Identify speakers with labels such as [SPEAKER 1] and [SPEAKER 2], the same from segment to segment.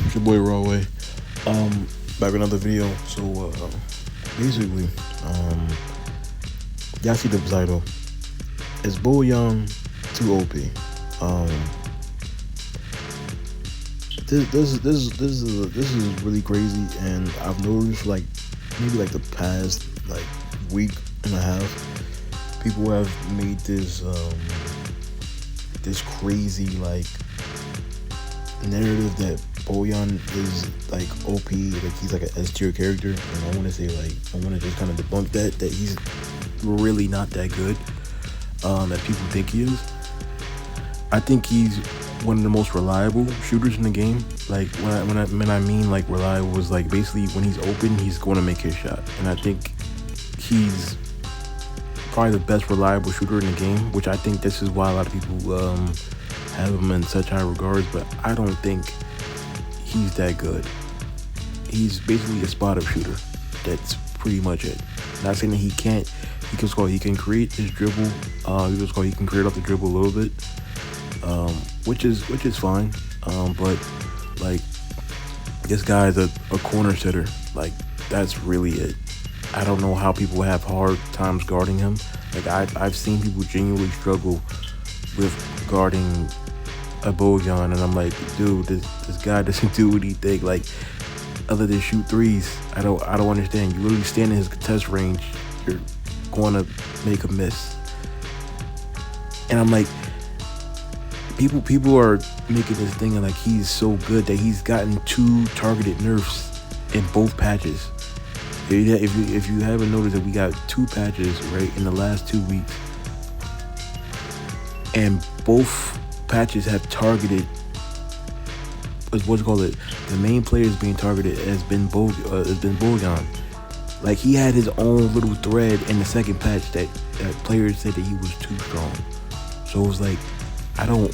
[SPEAKER 1] It's your boy Rawway. Back with another video. So basically, y'all see the title. Is Booyah too OP? This is really crazy, and I've noticed like maybe like the past like week and a half, people have made this crazy like narrative that Booyah is like OP, like he's like an S tier character, and I want to say like I want to just kind of debunk that he's really not that good that people think he is. I think he's one of the most reliable shooters in the game. Like when I mean like reliable is like basically when he's open, he's going to make his shot, and I think he's probably the best reliable shooter in the game, which I think this is why a lot of people have him in such high regards, but I don't think he's that good. He's basically a spot-up shooter. That's pretty much it. Not saying that he can't. He can create his dribble. He can create off the dribble a little bit, which is fine. But like this guy is a corner sitter. Like that's really it. I don't know how people have hard times guarding him. Like I've seen people genuinely struggle with guarding a Bogdan, and I'm like, dude, this guy doesn't do anything like other than shoot threes. I don't understand. You literally stand in his contest range, you're going to make a miss. And I'm like, people are making this thing like he's so good that he's gotten 2 targeted nerfs in both patches. If you haven't noticed that we got 2 patches right in the last 2 weeks, and both patches have targeted the main players being targeted has been Bogdan. Like he had his own little thread in the second patch that players said that he was too strong. So it was like I don't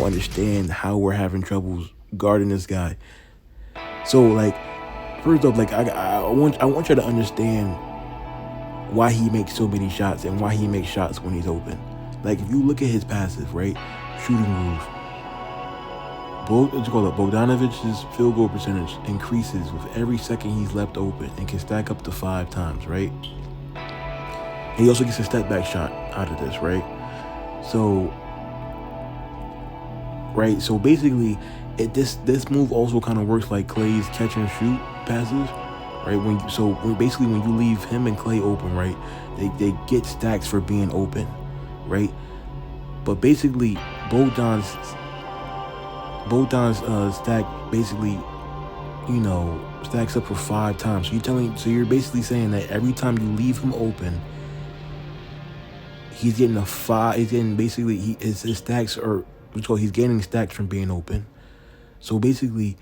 [SPEAKER 1] understand how we're having troubles guarding this guy. So like first off, like I want you to understand why he makes so many shots and why he makes shots when he's open. Like if you look at his passive, right, shooting groove, Bogdanovic's field goal percentage increases with every second he's left open and can stack up to 5 times, right? And he also gets a step back shot out of this, right? So basically, this move also kind of works like Clay's catch and shoot passes, right? When you leave him and Clay open, right, they get stacks for being open, right? But basically, Bogdan's stack basically, stacks up for 5 times. So you're basically saying that every time you leave him open, he's getting a 5. He's getting basically his stacks are. He's gaining stacks from being open. So basically,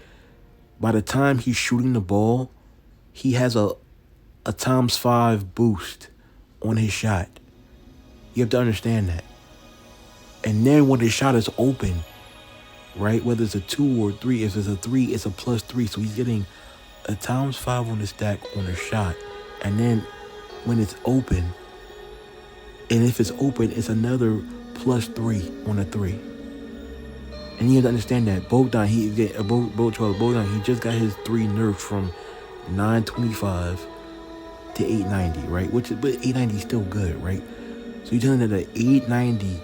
[SPEAKER 1] by the time he's shooting the ball, he has a ×5 boost on his shot. You have to understand that. And then when his shot is open, right, whether it's a 2 or 3, if it's a 3, it's a +3. So he's getting a ×5 on the stack on a shot. And then when it's open, and if it's open, it's another +3 on a 3. And you have to understand that Bogdan, he just got his 3 nerfed from 925 to 890, right? But 890 is still good, right? So you're telling that an 890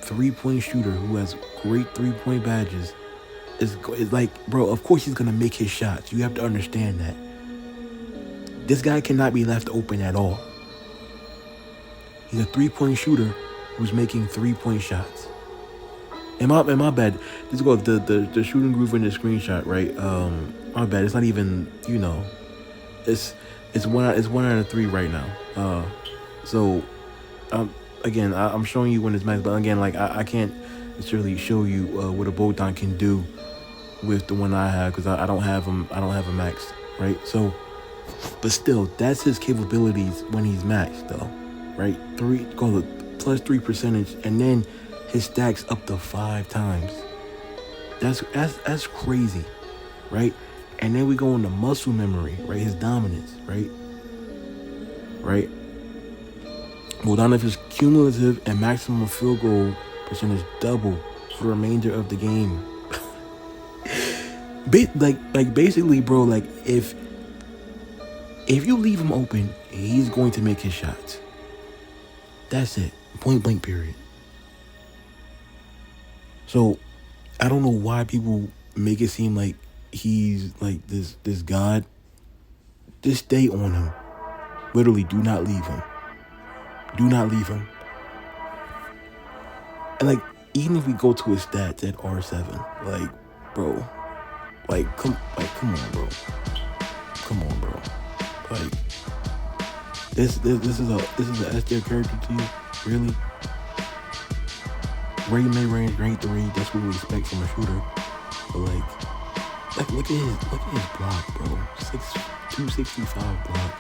[SPEAKER 1] 3-point shooter who has great 3-point badges is like, bro, of course he's gonna make his shots. You have to understand that. This guy cannot be left open at all. He's a 3-point shooter who's making 3-point shots. And my bad. This is called the shooting groove in the screenshot, right? My bad. It's not even, it's 1 out of 3 right now. Again, I'm showing you when it's max, but again, like I can't necessarily show you what a Bogdan can do with the one I have because I don't have him. I don't have a max, right? So, but still, that's his capabilities when he's maxed, though, right? +3 percentage, and then his stacks up to 5 times. That's crazy, right? And then we go into muscle memory, right? His dominance, right? Bogdanovic's cumulative and maximum field goal percentage double for the remainder of the game. Basically, bro, like if you leave him open, he's going to make his shots. That's it. Point blank, period. So I don't know why people make it seem like he's like this god. Just stay on him. Literally, do not leave him. Do not leave him. And like, even if we go to his stats at R7, like, bro, come on, bro. Come on, bro. Like, this is an S tier character to you, really? Great mid-range, great 3. That's what we expect from a shooter. But like look at his block, bro. 265 block.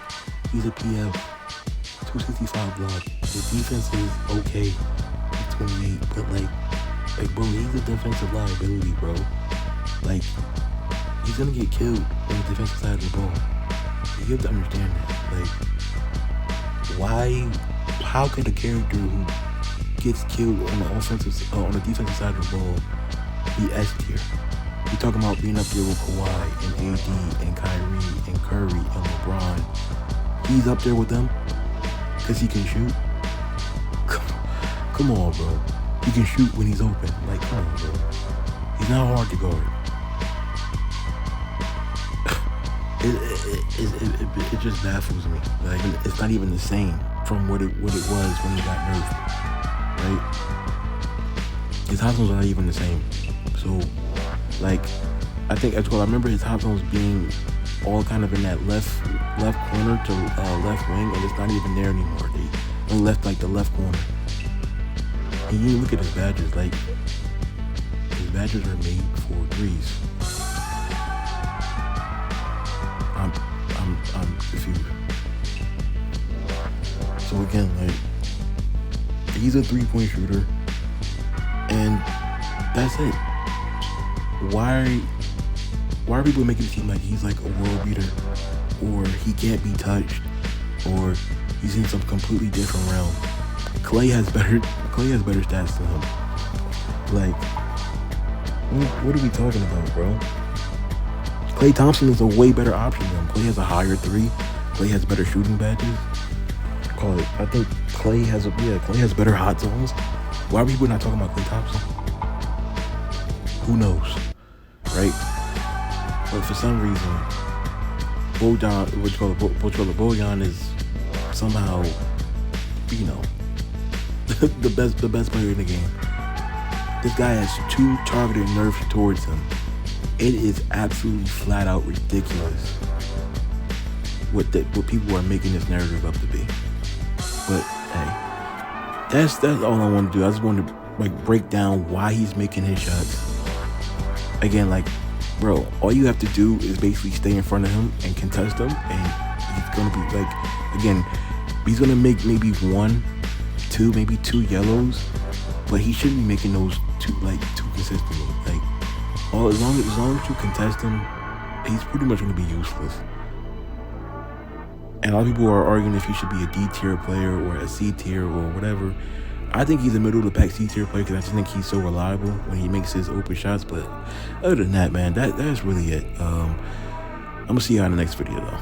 [SPEAKER 1] He's a PF. 265 block. His defense is okay. 28, but like bro, he's a defensive liability, bro. Like, he's gonna get killed on the defensive side of the ball. You have to understand that. Like, how could a character who gets killed on the defensive side of the ball be S tier? You're talking about being up there with Kawhi and AD and Kyrie and Curry and LeBron. He's up there with them because he can shoot. Come on, bro. He can shoot when he's open. Like, come on, bro. He's not hard to guard. It just baffles me. Like, it's not even the same from what it was when he got nerfed, right? His hot zones are not even the same. So, like, I remember his hot zones being all kind of in that left corner to left wing, and it's not even there anymore. They only left like the left corner. And you look at his badges, like, his badges are made for threes. I'm confused. So again, like, he's a 3-point shooter, and that's it. Why are people making it seem like he's like a world beater, or he can't be touched, or he's in some completely different realm? Clay has better stats than him. Like, what are we talking about, bro? Klay Thompson is a way better option than him. Klay has a higher 3. Klay has better shooting badges. I think Klay has better hot zones. Why are people not talking about Klay Thompson? Who knows, right? But for some reason, Bogdan is somehow, you know, the best player in the game. This guy has 2 targeted nerfs towards him. It is absolutely flat out ridiculous what people are making this narrative up to be. But hey, that's all I want to do. I just want to like break down why he's making his shots. Again, like, bro, all you have to do is basically stay in front of him and contest him, and he's gonna be like, again, he's gonna make maybe 1, 2, maybe 2 yellows, but he shouldn't be making those too consistently. Like, as long as you contest him, he's pretty much gonna be useless. And a lot of people are arguing if he should be a D tier player or a C tier or whatever. I think he's a middle of the pack C tier player because I just think he's so reliable when he makes his open shots. But other than that, man, that's really it. I'm gonna see you on the next video though.